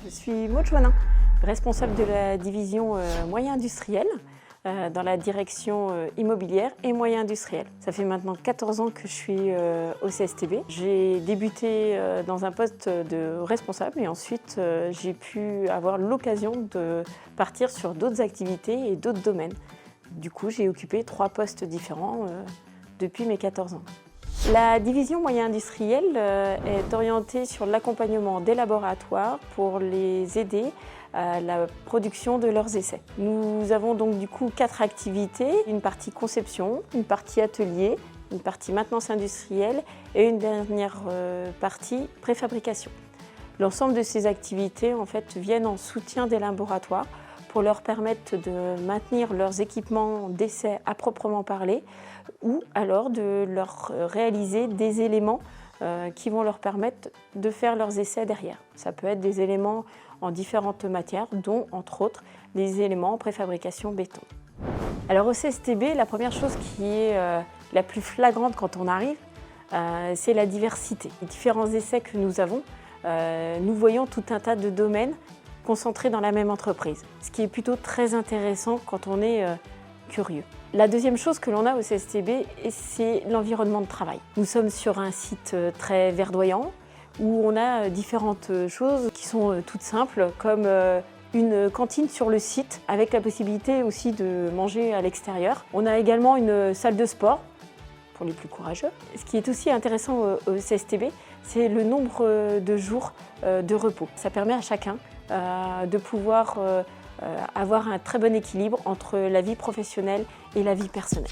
Je suis Maud Chouanin, responsable de la division moyens industriels dans la direction immobilière et moyens industriels. Ça fait maintenant 14 ans que je suis au CSTB. J'ai débuté dans un poste de responsable et ensuite j'ai pu avoir l'occasion de partir sur d'autres activités et d'autres domaines. Du coup, j'ai occupé 3 postes différents depuis mes 14 ans. La division moyens industriels est orientée sur l'accompagnement des laboratoires pour les aider à la production de leurs essais. Nous avons donc du coup 4 activités, une partie conception, une partie atelier, une partie maintenance industrielle et une dernière partie préfabrication. L'ensemble de ces activités en fait, viennent en soutien des laboratoires pour leur permettre de maintenir leurs équipements d'essai à proprement parler ou alors de leur réaliser des éléments qui vont leur permettre de faire leurs essais derrière. Ça peut être des éléments en différentes matières, dont entre autres des éléments en préfabrication béton. Alors au CSTB, la première chose qui est la plus flagrante quand on arrive, c'est la diversité. Les différents essais que nous avons, nous voyons tout un tas de domaines concentrés dans la même entreprise, ce qui est plutôt très intéressant quand on est curieux. La deuxième chose que l'on a au CSTB, c'est l'environnement de travail. Nous sommes sur un site très verdoyant où on a différentes choses qui sont toutes simples, comme une cantine sur le site avec la possibilité aussi de manger à l'extérieur. On a également une salle de sport pour les plus courageux. Ce qui est aussi intéressant au CSTB, c'est le nombre de jours de repos. Ça permet à chacun de pouvoir avoir un très bon équilibre entre la vie professionnelle et la vie personnelle.